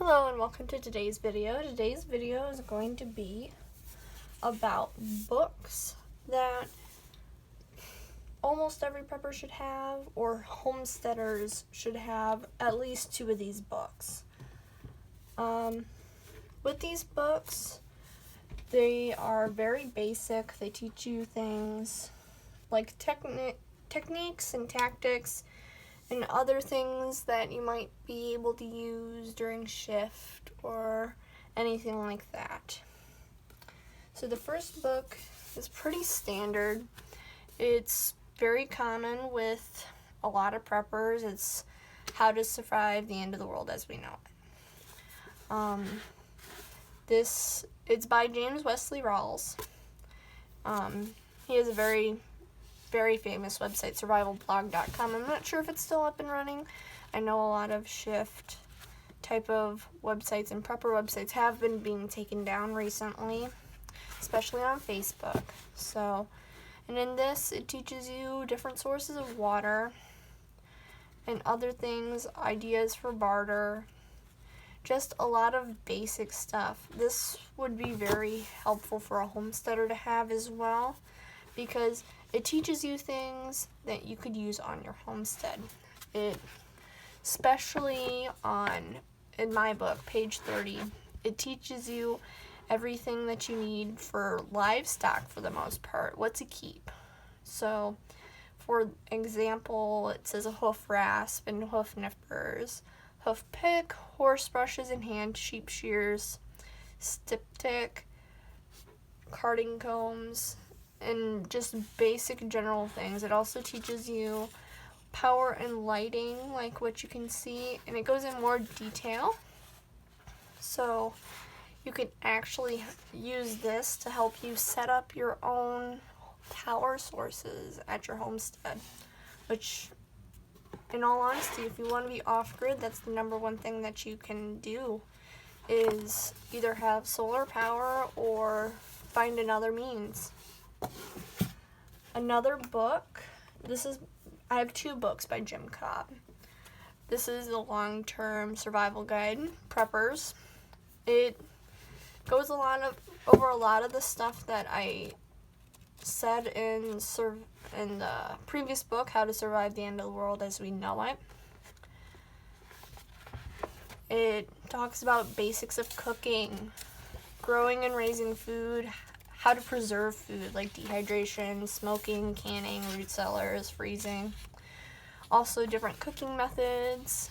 Hello and welcome to today's video. Today's video is going to be about books that almost every prepper should have, or homesteaders should have at least 2 of these books. With these books, they are very basic. They teach you things like techniques and tactics and other things that you might be able to use during shift or anything like that. So the first book is pretty standard. It's very common with a lot of preppers. It's How to Survive the End of the World as We Know It. It's by James Wesley Rawls. He has a very famous website, survivalblog.com. I'm not sure if it's still up and running. I know a lot of shift type of websites and prepper websites have been being taken down recently, especially on Facebook. And in this, it teaches you different sources of water and other things, ideas for barter, just a lot of basic stuff. This would be very helpful for a homesteader to have as well, because it teaches you things that you could use on your homestead. Especially in my book, page 30, it teaches you everything that you need for livestock for the most part, what to keep. So, for example, it says a hoof rasp and hoof nippers, hoof pick, horse brushes and hand sheep shears, styptic, carding combs, and just basic general things. It also teaches you power and lighting, like what you can see, and it goes in more detail. So you can actually use this to help you set up your own power sources at your homestead, which, in all honesty, if you want to be off-grid, that's the number one thing that you can do, is either have solar power or find another means. Another book, I have 2 books by Jim Cobb. This is the long-term survival guide, preppers. It goes over a lot of the stuff that I said in the previous book, How to Survive the End of the World as We Know It. It talks about basics of cooking, growing and raising food, how to preserve food, like dehydration, smoking, canning, root cellars, freezing. Also different cooking methods.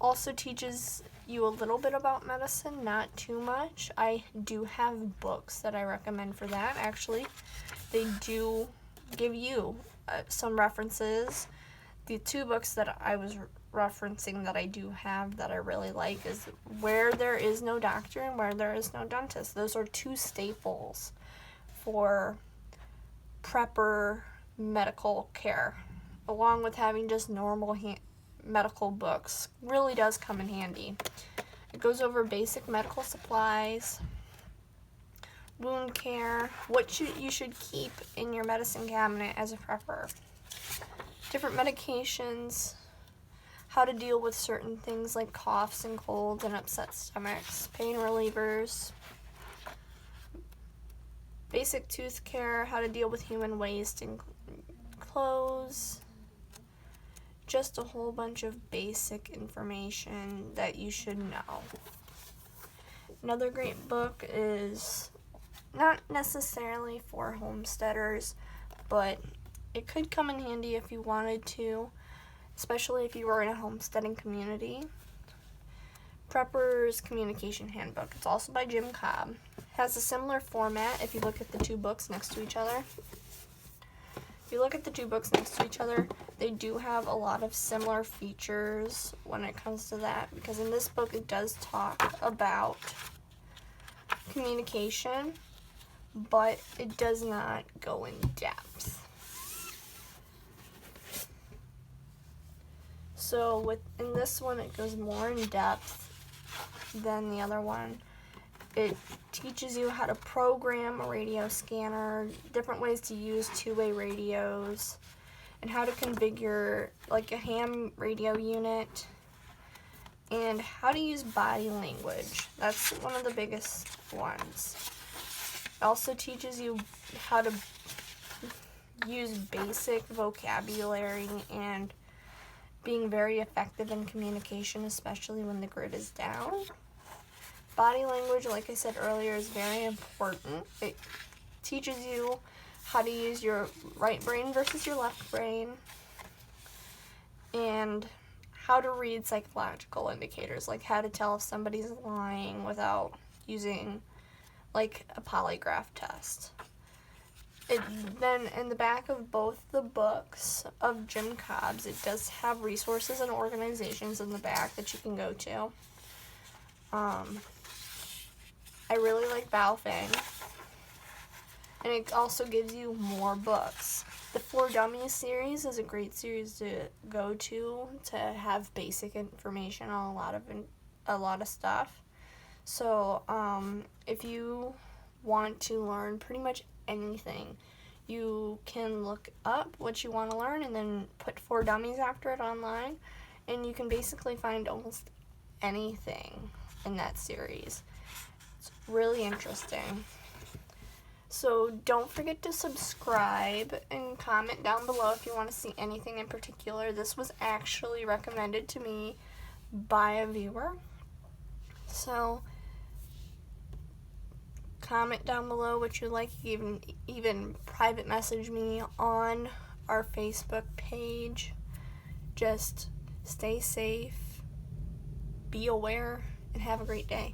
Also teaches you a little bit about medicine, not too much. I do have books that I recommend for that, actually. They do give you some references. The 2 books that I was referencing that I do have that I really like is Where There Is No Doctor and Where There Is No Dentist. Those are 2 staples for prepper medical care, along with having just normal medical books. Really does come in handy. It goes over basic medical supplies, wound care, what you should keep in your medicine cabinet as a prepper, different medications, how to deal with certain things like coughs and colds and upset stomachs, pain relievers, basic tooth care, how to deal with human waste and clothes, just a whole bunch of basic information that you should know. Another great book is not necessarily for homesteaders, but it could come in handy if you wanted to, especially if you were in a homesteading community. Prepper's Communication Handbook. It's also by Jim Cobb. It has a similar format if you look at the 2 books next to each other. If you look at the 2 books next to each other, they do have a lot of similar features when it comes to that, because in this book it does talk about communication, but it does not go in depth. So in this one, it goes more in depth than the other one. It teaches you how to program a radio scanner, different ways to use 2-way radios, and how to configure like a ham radio unit and how to use body language. That's one of the biggest ones. It also teaches you how to use basic vocabulary and being very effective in communication, especially when the grid is down. Body language, like I said earlier, is very important. It teaches you how to use your right brain versus your left brain, and how to read psychological indicators, like how to tell if somebody's lying without using like a polygraph test. Then in the back of both the books of Jim Cobb's, it does have resources and organizations in the back that you can go to. I really like Baofeng, and it also gives you more books. The For Dummies series is a great series to go to have basic information on a lot of stuff. So if you want to learn pretty much anything, you can look up what you want to learn and then put For Dummies after it online, and you can basically find almost anything in that series. It's really interesting. So don't forget to subscribe and comment down below if you want to see anything in particular. This was actually recommended to me by a viewer. So comment down below what you like, even private message me on our Facebook page. Just stay safe, be aware, and have a great day.